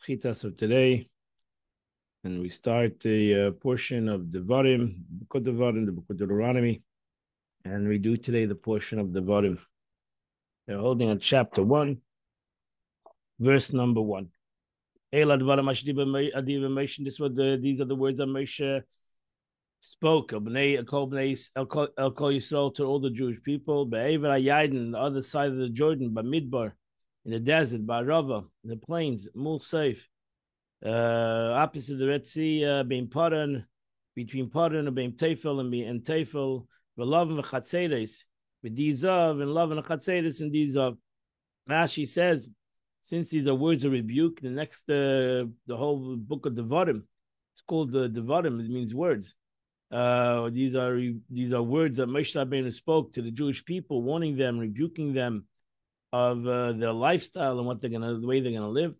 Chitas of today, and we start the portion of Devarim, Book of Devarim, the Book of Deuteronomy, and we do today the portion of Devarim. They're holding on chapter 1, verse number 1. These are the words that Moshe spoke of El Kol Yisrael to all the Jewish people, Be'ever HaYarden, on the other side of the Jordan, Bamidbar, in the desert, Ba'arava, in the plains, Mul Seif, opposite the Red Sea, Bein Paran, between Paran and Bein Tefel and Tefel, V'Lav and Chatzeres, V'Dizav and Lav and Chatzeres and Dizav. Rashi says, since these are words of rebuke, the next, the whole book of Devarim, it's called Devarim. It means words. These are words that Moshe Rabbeinu spoke to the Jewish people, warning them, rebuking them of their lifestyle and the way they're gonna live,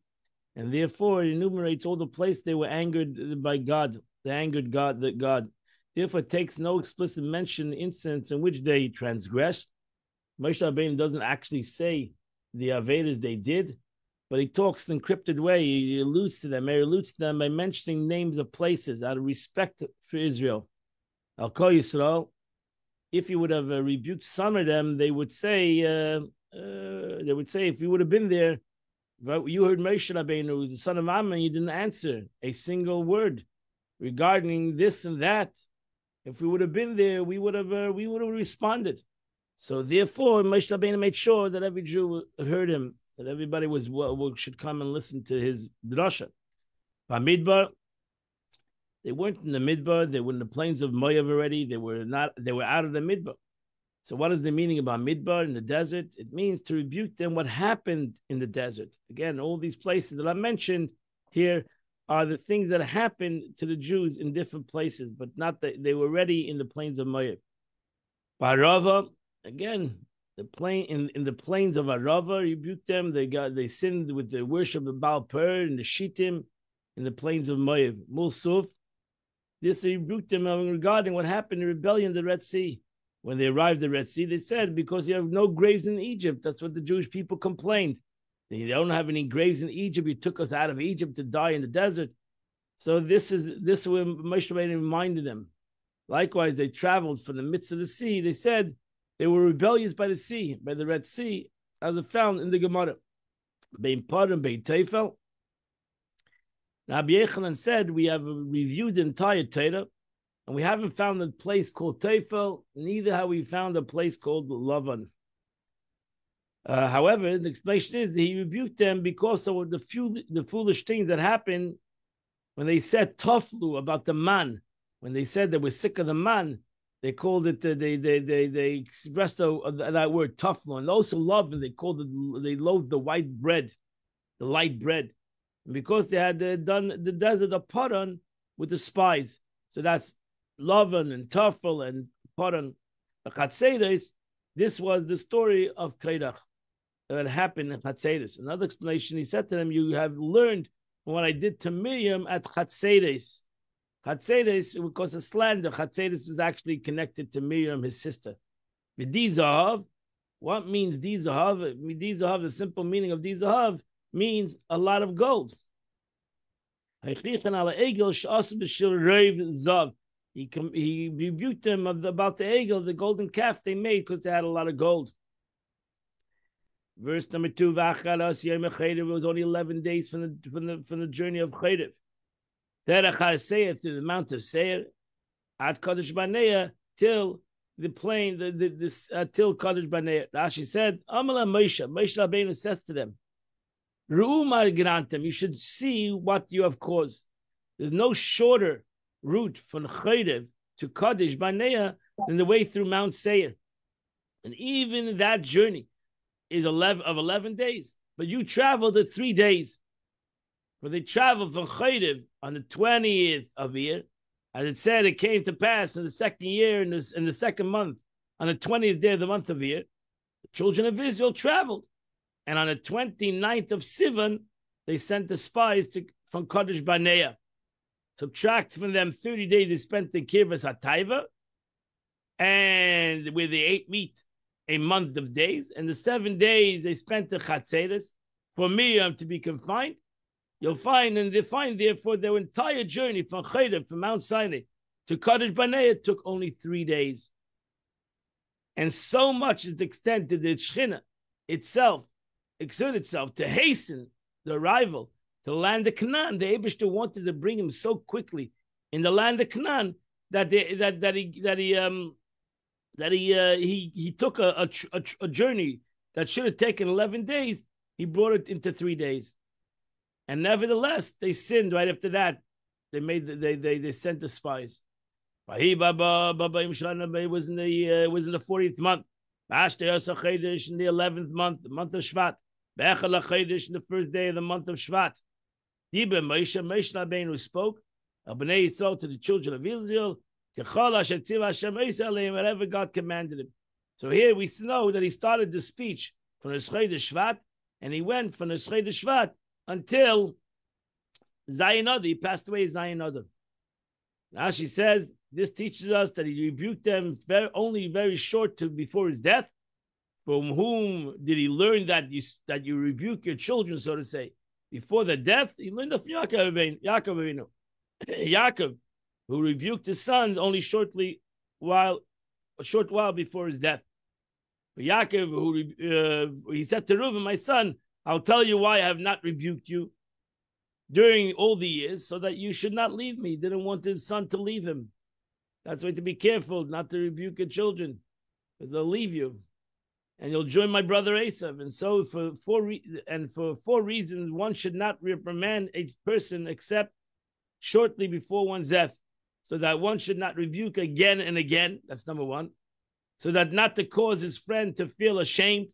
and therefore it enumerates all the place they were angered by God. They angered God. Therefore, it takes no explicit mention incidents in which they transgressed. Moshe Rabbeinu doesn't actually say the Avedas they did, but he talks in an encrypted way. He alludes to them. He alludes to them by mentioning names of places out of respect for Israel. Al Kol Yisrael, if he would have rebuked some of them, they would say, if you would have been there, you heard Moshe Rabbeinu, the son of Ammon, you didn't answer a single word regarding this and that. If we would have been there, we would have responded. So therefore, Moshe Rabbeinu made sure that every Jew heard him, that everybody should come and listen to his drasha. Bamidbar, they weren't in the Midbar. They were in the plains of Moav already. They were out of the Midbar. So what is the meaning about Midbar in the desert? It means to rebuke them what happened in the desert. Again, all these places that I mentioned here are the things that happened to the Jews in different places, but not that they were already in the plains of Moav. Ba'arava, again, in the plains of Arava, rebuked them. They sinned with the worship of Baal Per and the Shittim in the plains of Moav. Mulsuf, this rebuked them regarding what happened in rebellion in the Red Sea. When they arrived at the Red Sea, they said, because you have no graves in Egypt. That's what the Jewish people complained. They don't have any graves in Egypt. You took us out of Egypt to die in the desert. So this is where Moshe Rabbeinu reminded them. Likewise, they traveled from the midst of the sea. They said they were rebellious by the sea, by the Red Sea, as it found in the Gemara. Bein Paran, Bein Tefel. Now, Rabbi Yechanan said, we have reviewed the entire Torah, and we haven't found a place called Tefel, neither have we found a place called Lavan. However, the explanation is that he rebuked them because of the foolish things that happened when they said Toflu about the man. When they said they were sick of the man, they called it, they expressed that word Toflu. And also love, and they loathed the white bread, the light bread. And because they had done the desert of Paran with the spies. So that's Lavan and Tafel and Paran. The Chatzeres, this was the story of Kairach that happened in Chatzeres. Another explanation, he said to them, you have learned from what I did to Miriam at Chatzeres. Chatzeres, because of slander, Chatzeres is actually connected to Miriam, his sister. Dizahav, what means Dizahav? Dizahav, the simple meaning of Dizahav means a lot of gold. He rebuked them about the egel, the golden calf they made because they had a lot of gold. Verse number 2, it was only 11 days from the journey of Cherev. To the Mount of Seir, at Kadesh Barnea, till the plain, till Kadesh Barnea. Rashi said, Amala Moshe Rabbeinu says to them, Ru'umar Grantam, you should see what you have caused. There's no shorter route from Cherev to Kadesh Barnea than the way through Mount Seir. And even that journey is 11 days. But you traveled at 3 days. But they traveled from Cherev on the 20th of year. As it said, it came to pass in the second year, in the second month, on the 20th day of the month of year, the children of Israel traveled. And on the 29th of Sivan, they sent the spies from Kadesh Barnea. Subtract from them 30 days they spent in Kirvas HaTaiva, and where they ate meat a month of days, and the 7 days they spent in Chatzeres for Miriam to be confined. you'll find, and they find therefore their entire journey from Chayda, from Mount Sinai to Kadesh Barnea took only 3 days. And so much is the extent that the Shechina itself exerted itself to hasten the arrival to the land of Canaan. The Eibishter wanted to bring him so quickly in the land of Canaan that he took a journey that should have taken 11 days. He brought it into 3 days, and nevertheless they sinned right after that. They sent the spies. It was in the 40th month. In the 11th month, the month of Shvat. In the first day of the month of Shvat. Moshe Rabbeinu spoke to the children of Israel, whatever God commanded him. So here we know that he started the speech from the Chodesh Shvat, and he went from the Chodesh Shvat until Zayin Adar. He passed away Zayin Adar. Now she says this teaches us that he rebuked them only very short before his death. From whom did he learn that you rebuke your children, so to say, before the death? He learned it from Yaakov. Yaakov, who rebuked his sons only a short while before his death. But Yaakov, he said to Reuven, my son, I'll tell you why I have not rebuked you during all the years, so that you should not leave me. He didn't want his son to leave him. That's why to be careful not to rebuke your children, because they'll leave you, and you'll join my brother Esav. And so, for four reasons, one should not reprimand a person except shortly before one's death, so that one should not rebuke again and again. That's number one. So that not to cause his friend to feel ashamed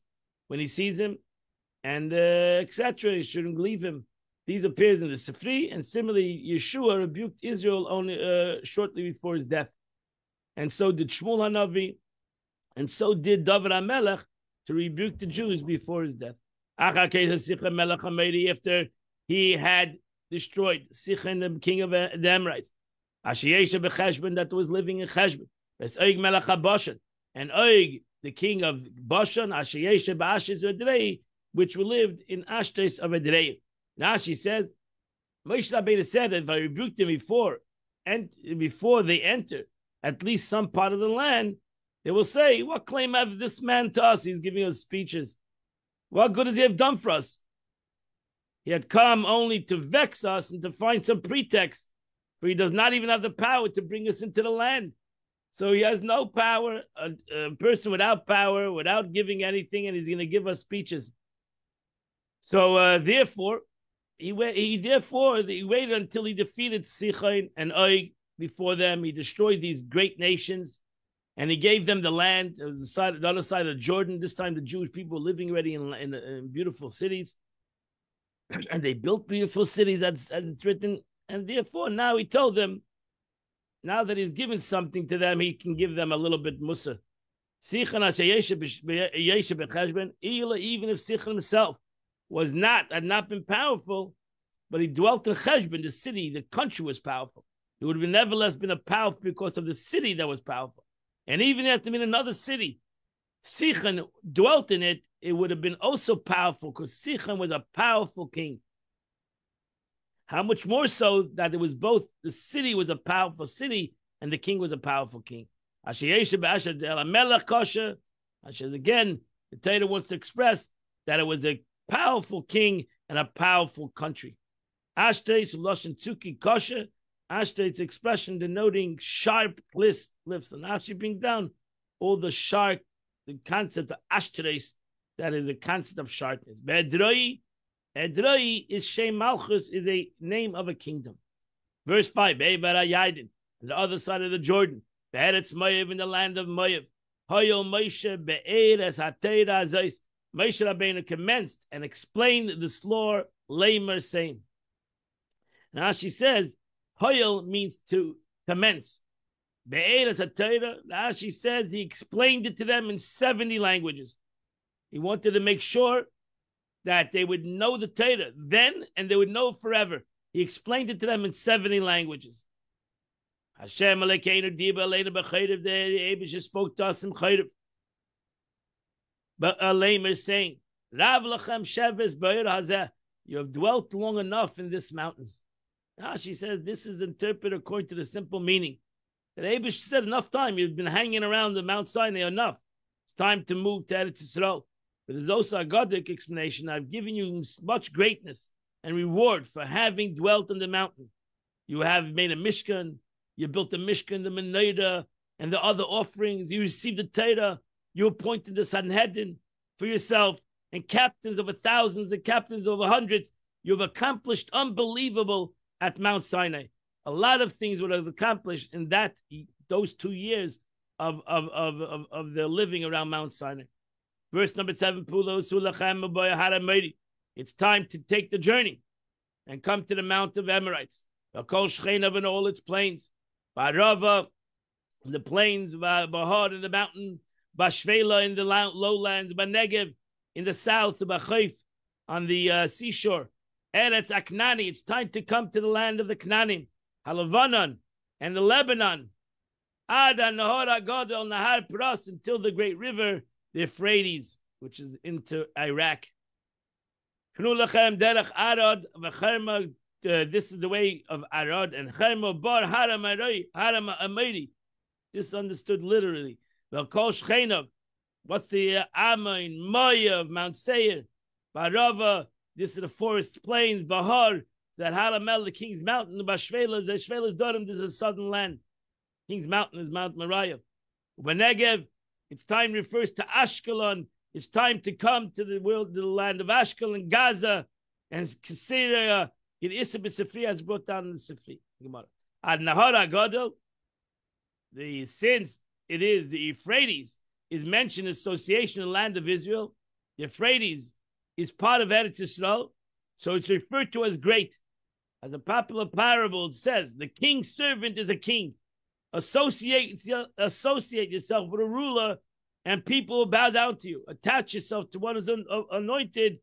when he sees him, and etc. He shouldn't leave him. These appears in the Sifri, and similarly, Yeshua rebuked Israel only shortly before his death. And so did Shmuel HaNavi, and so did David HaMelech to rebuke the Jews before his death. After he had destroyed Sichan, the king of the Amorites, that was living in Cheshbon, and Og, the king of Bashan, which lived in Ashtes of Edrei. Now she says, Moshe Rabbeinu said that if I rebuked them before they enter at least some part of the land, they will say, what claim have this man to us? He's giving us speeches. What good does he have done for us? He had come only to vex us and to find some pretext, for he does not even have the power to bring us into the land. So he has no power, a person without power, without giving anything, and he's going to give us speeches. So therefore, he waited until he defeated Sichon and Og before them. He destroyed these great nations, and he gave them the land. It was the other side of Jordan. This time the Jewish people were living already in beautiful cities. And they built beautiful cities as it's written. And therefore now he told them, now that he's given something to them, he can give them a little bit mussar. Even if Sichon himself had not been powerful, but he dwelt in Cheshbon, the city, the country was powerful. He would have nevertheless been powerful because of the city that was powerful. And even if it had been another city, Sichon dwelt in it, it would have been also powerful because Sichon was a powerful king. How much more so that it was both the city was a powerful city and the king was a powerful king. Again, the Torah wants to express that it was a powerful king and a powerful country. Ashtes Lashon Tzuki Kosher. Ashtes expression denoting sharp cliffs. And now she brings down all the concept of Ashtres, that is a concept of sharpness. Edroi is Shem Malchus, is a name of a kingdom. Verse 5, on the other side of the Jordan, Be'eretz Moav, in the land of Moav. Hoyel Moshe Be'eretz HaTeira Azos. Moshe Rabbeinu commenced and explained the slur, Lamer, saying. Now she says, Hoyel means to commence. Be'eretz HaTeira, now she says he explained it to them in 70 languages. He wanted to make sure that they would know the Torah then and they would know it forever. He explained it to them in 70 languages. Hashem Elokeinu diba aleinu b'chayrev, the Eibusha spoke to us in chayrev. But Alaim is saying, Rav lachem sheves b'ir hazeh, You have dwelt long enough in this mountain. Now she says this is interpreted according to the simple meaning. That Abish said enough time. You've been hanging around the Mount Sinai enough. It's time to move to Eretz Yisrael. But there's also a Goddic explanation. I've given you much greatness and reward for having dwelt on the mountain. You have made a Mishkan. You built the Mishkan, the Menorah, and the other offerings. You received the Torah. You appointed the Sanhedrin for yourself and captains over thousands and captains over hundreds. You've accomplished unbelievable at Mount Sinai. A lot of things would have accomplished in those 2 years of their living around Mount Sinai. Verse number 7, it's time to take the journey and come to the Mount of Amorites. And all its plains. Barava, the plains, Bahar in the mountain, Bashvela in the lowlands, Banegev in the south, Bachayf on the seashore. Eretz Aknani, it's time to come to the land of the Knanim. Halavanan and the Lebanon. Ada Nahor Agadol Nahar Pras until the great river, the Euphrates, which is into Iraq. This is the way of Arad and Cherma Bar Haram Amiri. This is understood literally. What's the Amoin Maya of Mount Seir? Barava, this is the forest plains. Bahar, that Halamel, the king's mountain. Bashvela, Zeshvela's Dorim, this is a southern land. King's mountain is Mount Moriah. Benegev, its time refers to Ashkelon. It's time to come to the land of Ashkelon, Gaza, and Syria. Sifri has brought down in the Sifri. Ad Nahara Gadol, since it is the Euphrates, is mentioned in association in the land of Israel. The Euphrates is part of Eretz Yisrael, so it's referred to as great. As a popular parable, it says, the king's servant is a king. Associate yourself with a ruler, and people will bow down to you. Attach yourself to one who's anointed,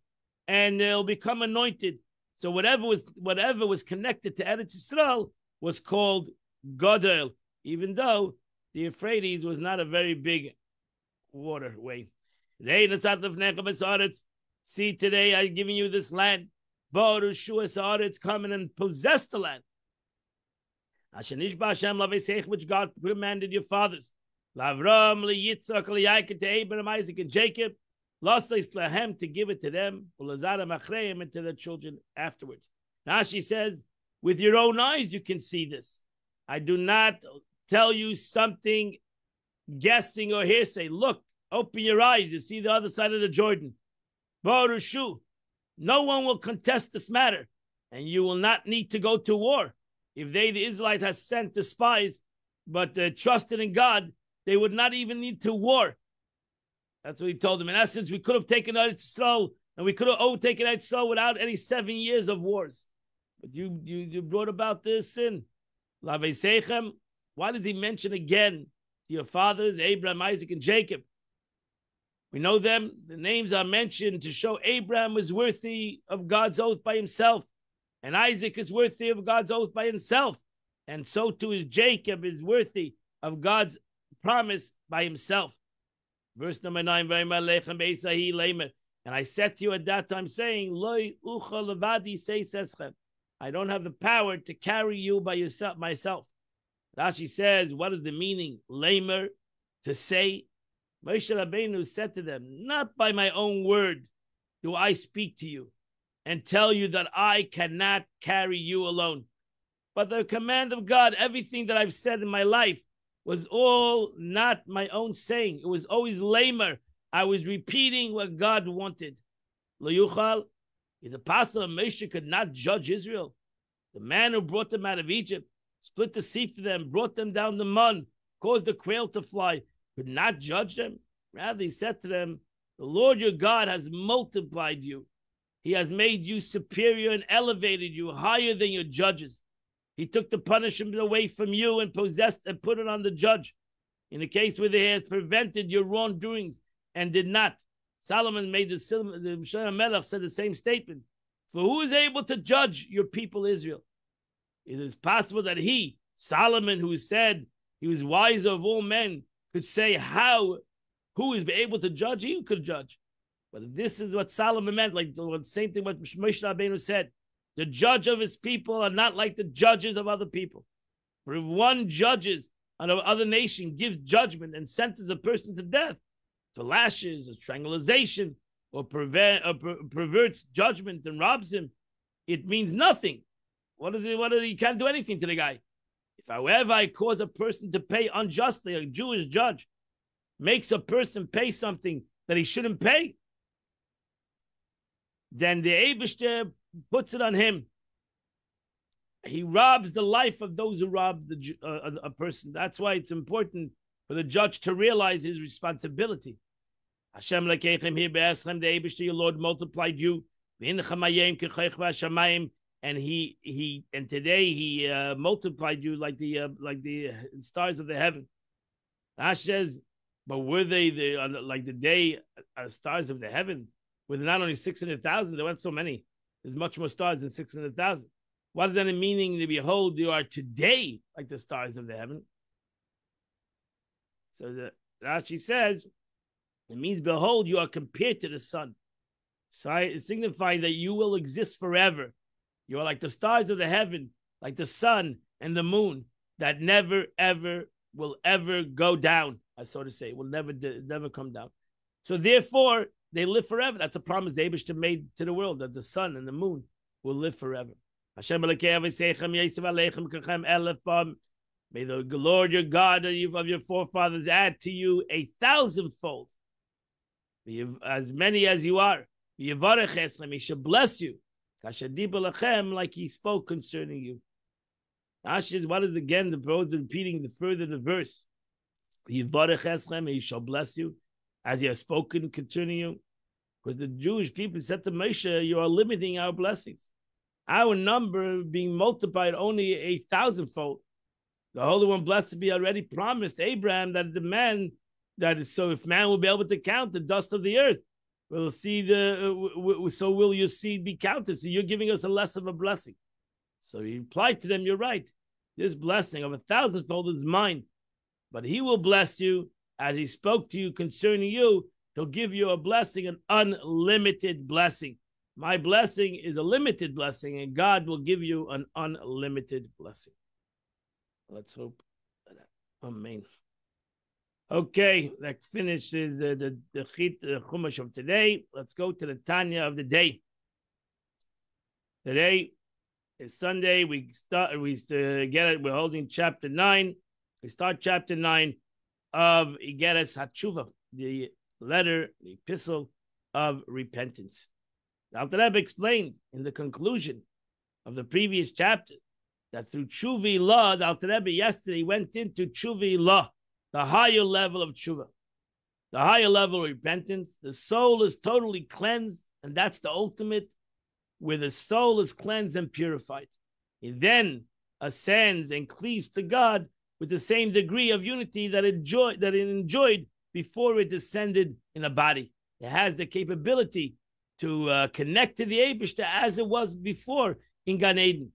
and they'll become anointed. So whatever was connected to Eretz Yisrael was called Gadol, even though the Euphrates was not a very big waterway. See, today I'm giving you this land. Come and possess the land. Which God commanded your fathers. Lavram, Yitzchak, to Abraham, Isaac, and Jacob. To give it to them, and to their children afterwards. Now she says, with your own eyes you can see this. I do not tell you something guessing or hearsay. Look, open your eyes, you see the other side of the Jordan. Barushu, no one will contest this matter, and you will not need to go to war. If the Israelites, had sent the spies, but trusted in God, they would not even need to war. That's what he told them. In essence, we could have taken Eretz Yisrael, and we could have overtaken Eretz Yisrael without any 7 years of wars. But you brought about this sin. Why does he mention again to your fathers, Abraham, Isaac, and Jacob? We know them. The names are mentioned to show Abraham was worthy of God's oath by himself, and Isaac is worthy of God's oath by himself, and so too is Jacob is worthy of God's promise by himself. Verse number 9, and I said to you at that time, saying, I don't have the power to carry you by yourself, myself. Rashi says, what is the meaning? Lamer, to say. Moshe Rabbeinu said to them, not by my own word do I speak to you and tell you that I cannot carry you alone. But the command of God, everything that I've said in my life, was all not my own saying. It was always lamer. I was repeating what God wanted. Lo yuchal, is it possible Moshe could not judge Israel? The man who brought them out of Egypt, split the sea for them, brought them down the Mun, caused the quail to fly, could not judge them? Rather, he said to them, the Lord your God has multiplied you. He has made you superior and elevated you higher than your judges. He took the punishment away from you and possessed and put it on the judge. In the case where he has prevented your wrongdoings and did not. Solomon made the Shlomo Melech said the same statement. For who is able to judge your people Israel? It is possible that he, Solomon, who said he was wiser of all men, could say who is able to judge? He could judge. But this is what Solomon meant, like the same thing what Moshe Rabbeinu said. The judge of his people are not like the judges of other people. For if one judges on another nation, gives judgment and sentences a person to death, to lashes, or strangulation, or perverts judgment and robs him, it means nothing. What is it? You can't do anything to the guy. If, however, I cause a person to pay unjustly, a Jewish judge makes a person pay something that he shouldn't pay, then the Eibishter puts it on him. He robs the life of those who rob a person. That's why it's important for the judge to realize his responsibility. Hashem lekechem here be'eschem, the Eibishter, your Lord, multiplied you. And today he multiplied you like the stars of the heaven. Ash says, but were they like the day stars of the heaven? Were there not only 600,000? There weren't so many. There's much more stars than 600,000. What is that meaning? To behold, you are today like the stars of the heaven. So Rashi says, it means, behold, you are compared to the sun. So it's signifying that you will exist forever. You are like the stars of the heaven, like the sun and the moon, that never, ever will ever go down, so to say, will never come down. So therefore, they live forever. That's a promise the Eibishter made to the world, that the sun and the moon will live forever. May the Lord your God of your forefathers add to you 1,000-fold, as many as you are. He should bless you, like he spoke concerning you. Ashes, what is again the pros repeating the verse? He shall bless you, as he has spoken concerning you. Because the Jewish people said to Moshe, you are limiting our blessings. Our number being multiplied only 1,000-fold. The Holy One, blessed be, already promised Abraham that the man, so if man will be able to count the dust of the earth, we'll see so will your seed be counted. So you're giving us a less of a blessing. So he replied to them, you're right. This blessing of 1,000-fold is mine. But he will bless you as he spoke to you concerning you. He'll give you a blessing, an unlimited blessing. My blessing is a limited blessing, and God will give you an unlimited blessing. Let's hope. Amen. Okay, that finishes the Chumash of today. Let's go to the Tanya of the day. Today is Sunday. We're holding chapter 9. We start chapter 9 of Igeres HaTshuva, the letter, the epistle of repentance. The Alter Rebbe explained in the conclusion of the previous chapter that through Tshuva Law, the Alter Rebbe yesterday went into Tshuva Law, the higher level of Tshuva, the higher level of repentance. The soul is totally cleansed, and that's the ultimate, where the soul is cleansed and purified. It then ascends and cleaves to God with the same degree of unity that it enjoyed before it descended in a body. It has the capability to connect to the Eibishter as it was before in Gan Eden.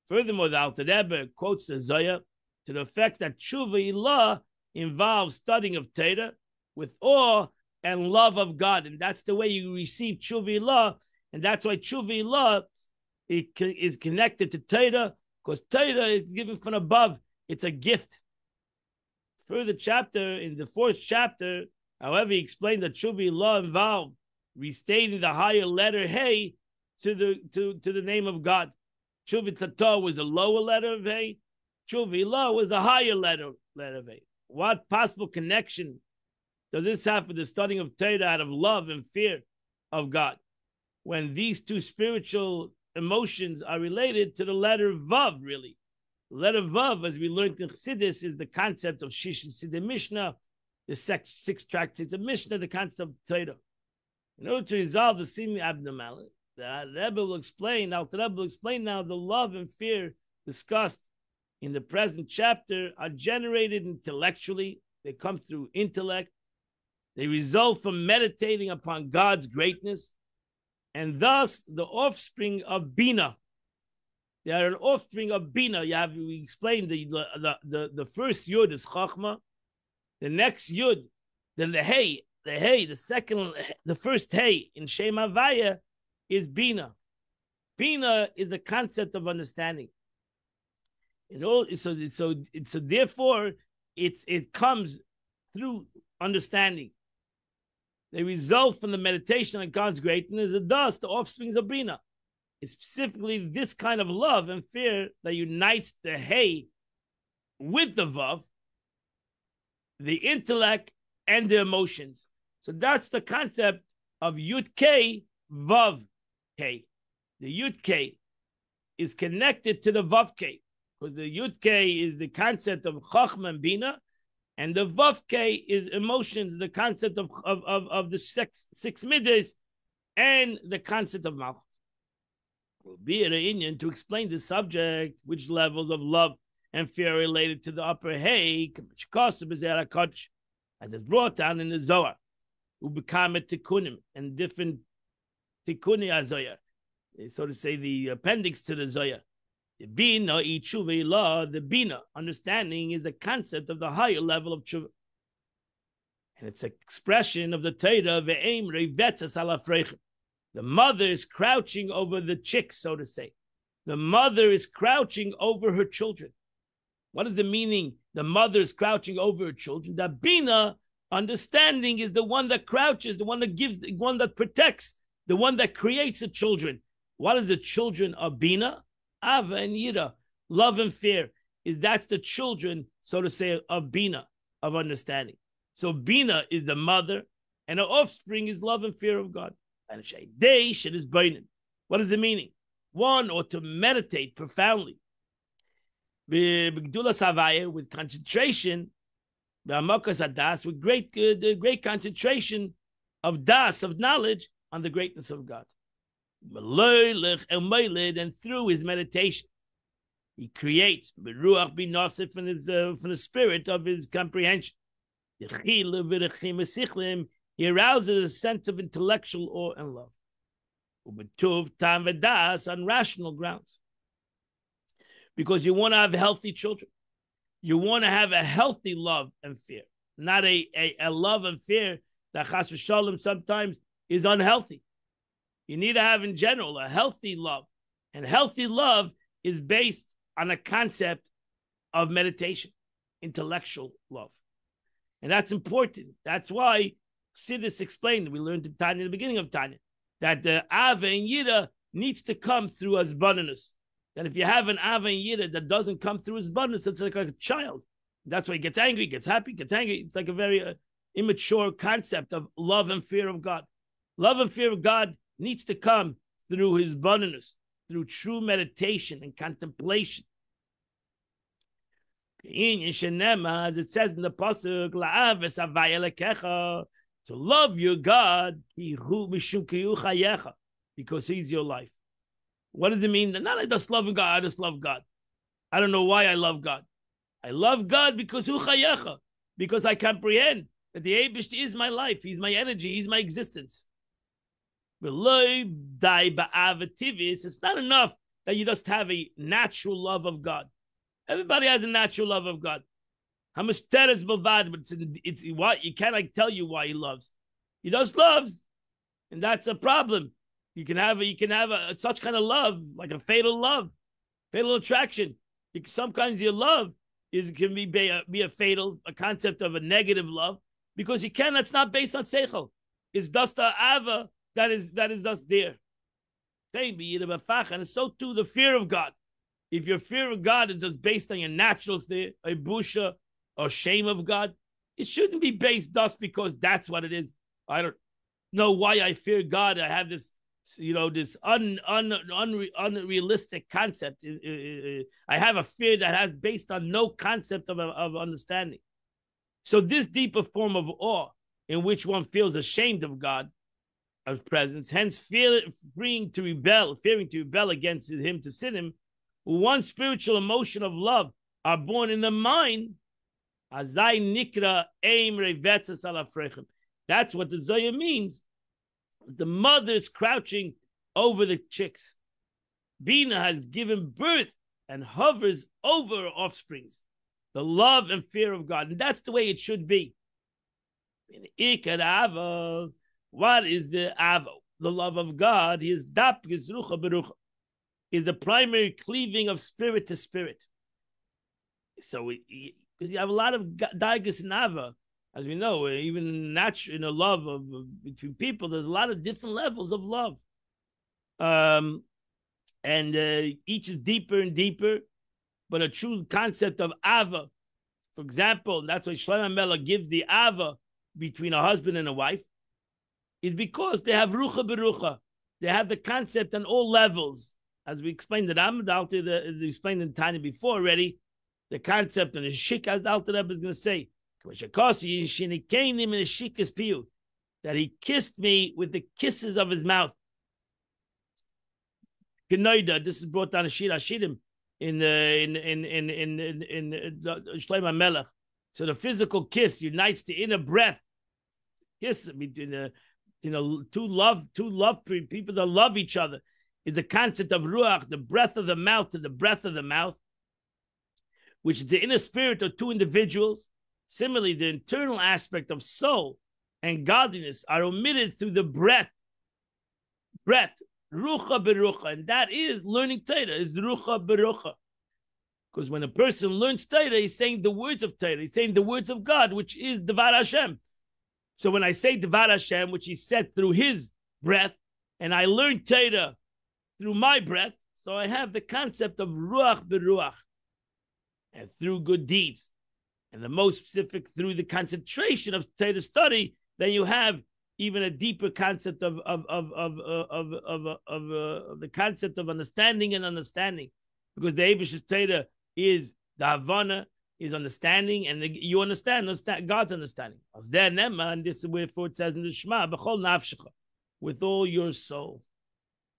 Furthermore, the Alter Rebbe quotes the Zohar to the effect that Tshuva Ilah involves studying of Torah with awe and love of God, and that's the way you receive Tshuva Ilah, and that's why Tshuva Ilah is connected to Torah, because Torah is given from above. It's a gift. Further chapter, in the 4th chapter, however, he explained that Tshuva Ilah involved restating the higher letter Hey to the name of God. Tshuva Tatah was the lower letter of Hey. Tshuva Ilah was the higher letter of Hey. What possible connection does this have with the studying of Torah out of love and fear of God, when these two spiritual emotions are related to the letter Vav, really? The letter Vav, as we learned in Chassidus, is the concept of Shish Siddhi Mishnah, the 6 tractates of Mishnah, the concept of Torah. In order to resolve the seeming abnormality, the Rebbe will explain, Alter Rebbe will explain now the love and fear discussed in the present chapter are generated intellectually. They come through intellect. They result from meditating upon God's greatness, and thus the offspring of Bina. They are an offspring of Bina. We explained the first Yud is Chachma, the next Yud, then the Hey the hey, the first hey in Shem Havaya is Bina. Bina is the concept of understanding. So therefore, it comes through understanding. The result from the meditation on God's greatness is thus the offsprings of Bina. It's specifically this kind of love and fear that unites the hey with the vav, the intellect, and the emotions. So that's the concept of Yud K Vav K. The Yud K is connected to the Vav K, because the Yud K is the concept of Chachma and Bina, and the Vav K is emotions, the concept of the six middays, and the concept of Malchus. Will be an Indian to explain the subject, which levels of love and fear are related to the upper hay, as it's brought down in the Zohar, who become a tikkunim and different tikkuni azoyah, so to say, the appendix to the Zohar. The bina, the bina, understanding is the concept of the higher level of tshuva, and it's an expression of the Torah ve'em revetzas ala freichim. The mother is crouching over the chicks, so to say. The mother is crouching over her children. What is the meaning? The mother is crouching over her children. The bina, understanding, is the one that crouches, the one that gives, the one that protects, the one that creates the children. What is the children of bina? Ava and Yira, love and fear. That's the children, so to say, of bina, of understanding. So bina is the mother, and her offspring is love and fear of God. And they should is burning. What is the meaning? One ought to meditate profoundly with concentration, with great concentration of das, of knowledge, on the greatness of God. And through his meditation, he creates from the spirit of his comprehension. He arouses a sense of intellectual awe and love. On rational grounds. Because you want to have healthy children. You want to have a healthy love and fear. Not a love and fear that chas v'shalom sometimes is unhealthy. You need to have in general a healthy love. And healthy love is based on a concept of meditation, intellectual love. And that's important. That's why Sidis explained, we learned in Tanya, in the beginning of Tanya, that the Ava and Yira needs to come through Azbananas. That if you have an Ava and Yira that doesn't come through Azbananas, it's like a child. That's why he gets angry, gets happy, gets angry. It's like a very immature concept of love and fear of God. Love and fear of God needs to come through his Bananas, through true meditation and contemplation. As it says in the Pasuk, to love your God, because he's your life. What does it mean? Not I just love God, I just love God. I don't know why I love God. I love God because because I comprehend that the Eibush is my life, he's my energy, he's my existence. It's not enough that you just have a natural love of God. Everybody has a natural love of God. How much teres bavad, but it's what you can't tell you why he loves. He just loves, and that's a problem. You can have such kind of love, like a fatal love, fatal attraction. Sometimes your love can be a fatal, a concept of a negative love, because you can. That's not based on seichel. It's just the ava that is just there. And so too the fear of God. If your fear of God is just based on your naturals there, a busha or shame of God, it shouldn't be based just because that's what it is. I don't know why I fear God. I have this, this unrealistic concept. I have a fear that has based on no concept of understanding. So this deeper form of awe in which one feels ashamed of God, of presence, hence fearing to rebel against him, to sin him, one spiritual emotion of love are born in the mind. That's what the Zohar means. The mother is crouching over the chicks. Bina has given birth and hovers over her offsprings. The love and fear of God. And that's the way it should be. What is the ava? The love of God is dap rucha berucha, is the primary cleaving of spirit to spirit. So because you have a lot of daigas and ava, as we know, even natural in a love between people, there's a lot of different levels of love, and each is deeper and deeper. But a true concept of ava, for example, and that's why Shlomo Melech gives the ava between a husband and a wife, is because they have rucha berucha. They have the concept on all levels, as we explained it. We explained in Tanya before already. The concept on the shik, as the Alter Rebbe is going to say, that he kissed me with the kisses of his mouth. Genoida, this is brought down in Shir Hashirim in Shlomo Melech. So the physical kiss unites the inner breath. Kiss between two people that love each other is the concept of ruach, the breath of the mouth to the breath of the mouth, which is the inner spirit of two individuals. Similarly, the internal aspect of soul and godliness are omitted through the breath, rucha berucha, and that is learning Torah, is rucha berucha. Because when a person learns Torah, he's saying the words of Torah, he's saying the words of God, which is Devar Hashem. So when I say Devar Hashem, which he said through his breath, and I learn Torah through my breath, so I have the concept of ruach beruach, and through good deeds, and the most specific through the concentration of Torah study, then you have even a deeper concept of the concept of understanding and understanding, because the Eibusher's Torah is the Havana, is understanding, and you understand God's understanding. And this is wherefore it says in the Shema, b'chol nafshecha, with all your soul.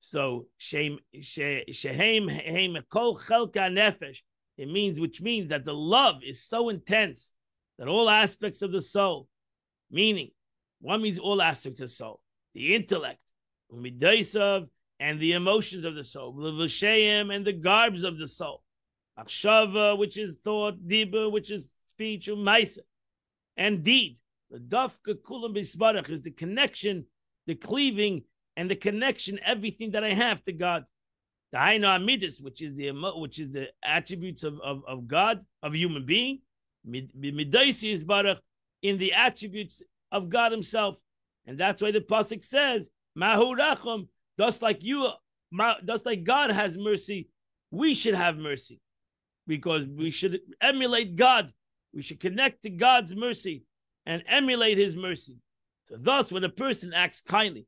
So shehem kol chelka nefesh. Which means that the love is so intense that all aspects of the soul, meaning one means all aspects of the soul, the intellect, and the emotions of the soul, and the garbs of the soul, achshava, which is thought, dibur, which is speech, umaisa, and deed. The dafka kulam bisbarach is the connection, the cleaving, and the connection, everything that I have to God. The Hainu Amidus, which is the attributes of God, of a human being, Midaisi is Baruch, in the attributes of God Himself, and that's why the pasuk says, "Mahu Rachum," just like God has mercy, we should have mercy, because we should emulate God. We should connect to God's mercy and emulate His mercy. So, thus, when a person acts kindly,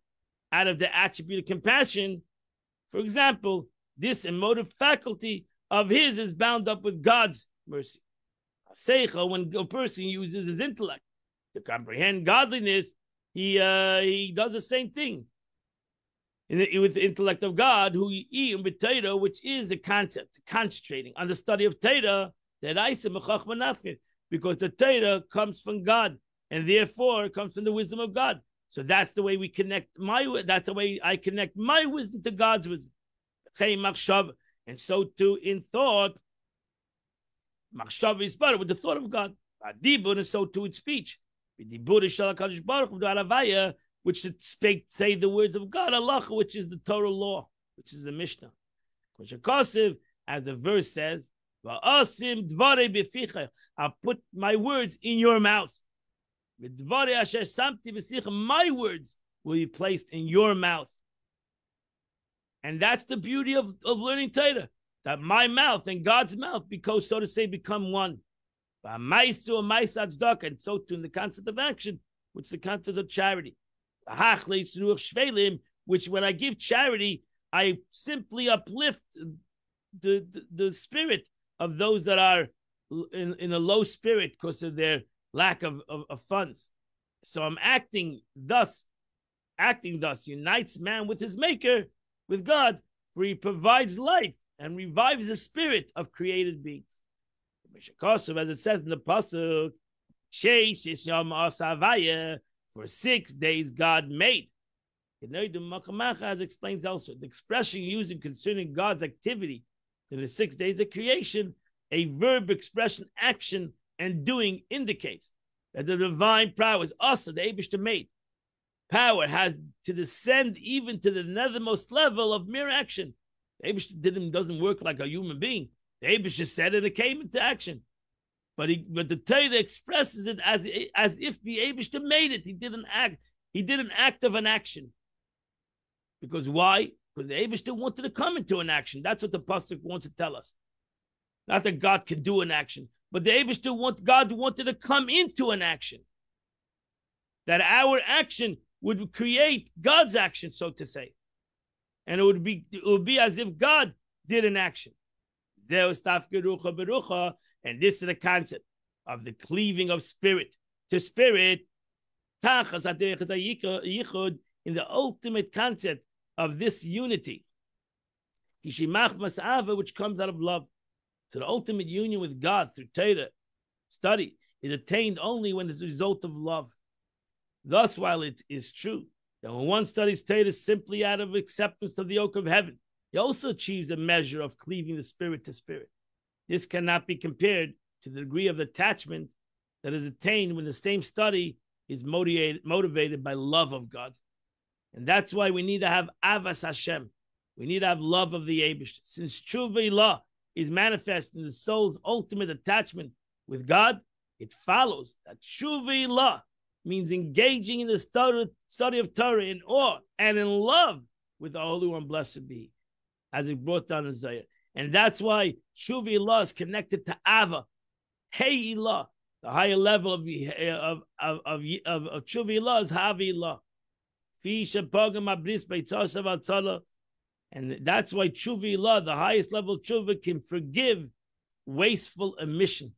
out of the attribute of compassion, for example, this emotive faculty of his is bound up with God's mercy. Seichel, when a person uses his intellect to comprehend godliness, he does the same thing with the intellect of God, which is the concept, concentrating on the study of Torah, because the Torah comes from God, and therefore it comes from the wisdom of God. So that's the way we connect that's the way I connect my wisdom to God's wisdom. And so too in thought, machshav is better with the thought of God. And so too in speech. Which say the words of God, Allah, which is the Torah law, which is the Mishnah. As the verse says, I'll put my words in your mouth. My words will be placed in your mouth. And that's the beauty of learning Torah, that my mouth and God's mouth, because so to say, become one. And so too in the concept of action, which is the concept of charity. Which when I give charity, I simply uplift the spirit of those that are in a low spirit because of their lack of funds. So I'm acting thus unites man with his maker, with God, where he provides life and revives the spirit of created beings. As it says in the pasuk, for 6 days God made. As explains elsewhere, the expression used concerning God's activity in the 6 days of creation, a verb expression, action, and doing indicates that the divine prowess, also the Eibishter made, power has to descend even to the nethermost level of mere action. The Eibishter doesn't work like a human being. The Eibishter said it, it came into action. But the Torah expresses it as if the Eibishter made it. He didn't act. He did an act of an action. Because why? Because the Eibishter wanted to come into an action. That's what the pasuk wants to tell us. Not that God can do an action, but the Eibishter God wanted to come into an action. That our action would create God's action, so to say, and it would be as if God did an action. And this is the concept of the cleaving of spirit to spirit, in the ultimate concept of this unity, which comes out of love. So the ultimate union with God through Torah study is attained only when it's a result of love. Thus, while it is true that when one studies Torah simply out of acceptance of the yoke of heaven, he also achieves a measure of cleaving the spirit to spirit. This cannot be compared to the degree of attachment that is attained when the same study is motivated by love of God. And that's why we need to have Avas Hashem. We need to have love of the Eibishter. Since Tshuva Ilah is manifest in the soul's ultimate attachment with God, it follows that Tshuva Ilah means engaging in the study of Torah in awe and in love with the Holy One, blessed be, as it brought down in Zayah. And that's why Tshuva Ilah is connected to Ava, Hey Ilah. The higher level of Tshuva Ilah is Havi Ilah. And that's why Tshuva Ilah, the highest level of Tshuva, can forgive wasteful emission.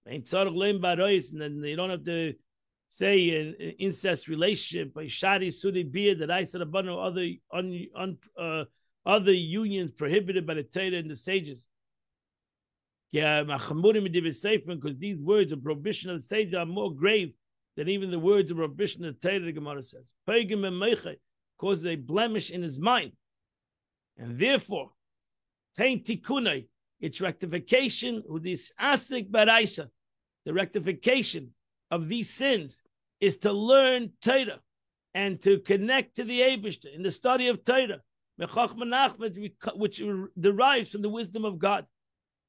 And then you don't have to say an incest relationship by Shadi Sudi Bia that I said about other unions prohibited by the Torah and the sages. Yeah, because these words of prohibition of the sages are more grave than even the words of prohibition of the Torah, the Gemara says. Causes a blemish in his mind. And therefore, its rectification with this asik baraisa, the rectification of these sins is to learn Torah and to connect to the Eibishter in the study of Torah, which derives from the wisdom of God.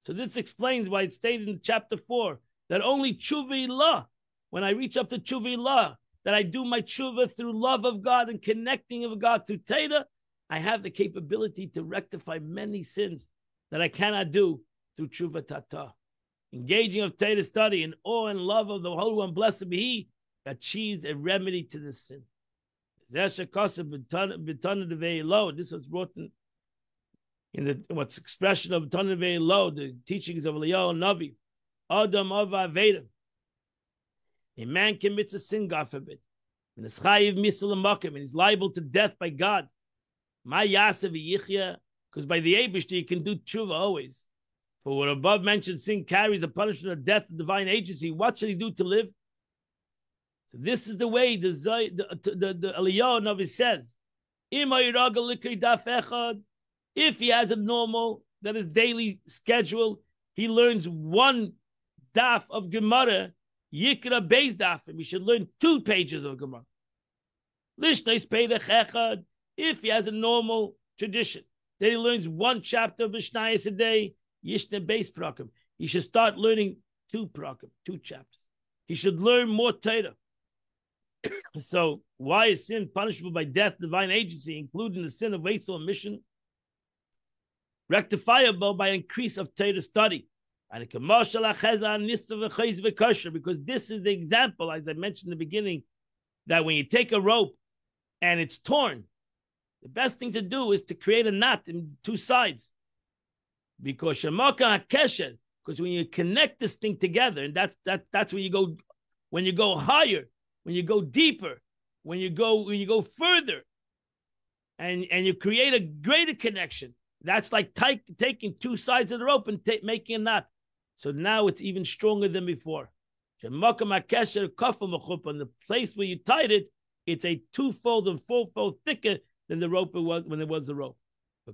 So this explains why it's stated in chapter 4 that only Tshuva Ilah, when I reach up to Tshuva Ilah, that I do my tshuva through love of God and connecting of God to Torah, I have the capability to rectify many sins that I cannot do through tshuva tata. Engaging of Torah study in awe and love of the Holy One, blessed be He, achieves a remedy to this sin. This was brought in the what's expression of Tana Ve'elo, the teachings of Eliyahu Navi. Adam of Aveda. A man commits a sin, God forbid, and is chayiv misal amakim, and he's liable to death by God. My yasav yichya, because by the Eibishter you can do tshuva always. For what above mentioned sin carries the punishment of death, the divine agency. What should he do to live? So this is the way the Eliyahu Navi says. If he has a normal, that is daily schedule, he learns one daf of Gemara. Yikra Beis Dafim. We should learn 2 pages of Gemara. Lishneis Peidach Echad. If he has a normal tradition, then he learns 1 chapter of Mishnayos a day. Yishne Beis Prakim. He should start learning 2 Prakim, 2 chapters. He should learn more Torah. So, why is sin punishable by death, divine agency, including the sin of wasteful omission? Rectifiable by increase of Torah study. Because this is the example, as I mentioned in the beginning, that when you take a rope and it's torn, the best thing to do is to create a knot in 2 sides. Because when you connect this thing together, and that's when you go higher, when you go deeper, when you go further, and you create a greater connection. That's like taking 2 sides of the rope and making a knot. So now it's even stronger than before. On the place where you tied it, it's a 2-fold and 4-fold thicker than the rope it was when it was the rope. So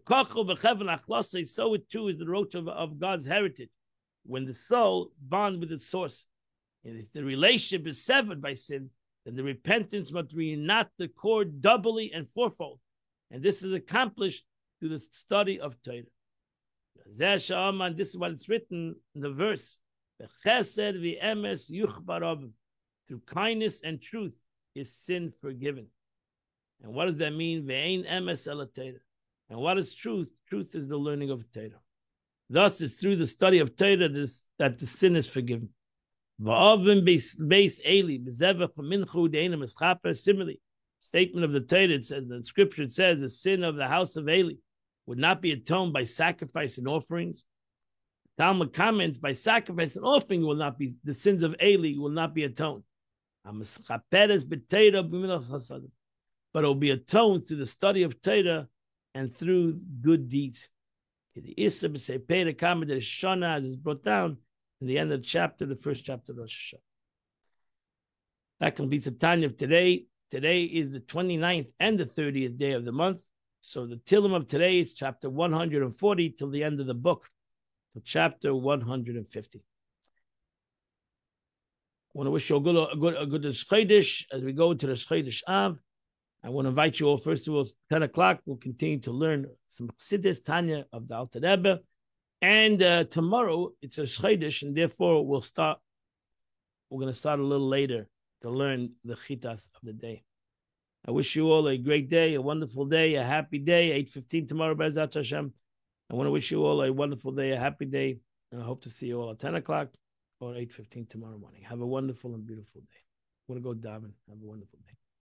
it too is the rope of God's heritage, when the soul bonds with its source. And if the relationship is severed by sin, then the repentance must reunite the cord doubly and fourfold. And this is accomplished through the study of Torah. This is what it's written in the verse. Through kindness and truth is sin forgiven. And what does that mean? And what is truth? Truth is the learning of Torah. Thus, it's through the study of Torah that the sin is forgiven. Similarly, statement of the Torah, it says, the scripture says, the sin of the house of Eli would not be atoned by sacrifice and offerings. Talmud comments, by sacrifice and offering will not be, the sins of Eli will not be atoned. But it will be atoned through the study of Torah and through good deeds. The Issa b'Seipei Kama that Shana, as is brought down in the end of the chapter, the first chapter of Rosh Hashanah. That completes the Tanya of today. Today is the 29th and the 30th day of the month. So the Tillim of today is chapter 140 till the end of the book, so chapter 150. I want to wish you a good Chodesh as we go into the Chodesh Av. I want to invite you all, first of all, 10 o'clock, we'll continue to learn some Chassidus Tanya of the Alter Rebbe. And tomorrow, it's a Chodesh, and therefore we're going to start a little later to learn the Chitas of the day. I wish you all a great day, a wonderful day, a happy day, 8:15 tomorrow, Be'ezrat Hashem. I want to wish you all a wonderful day, a happy day, and I hope to see you all at 10 o'clock or 8:15 tomorrow morning. Have a wonderful and beautiful day. I want to go daven. Have a wonderful day.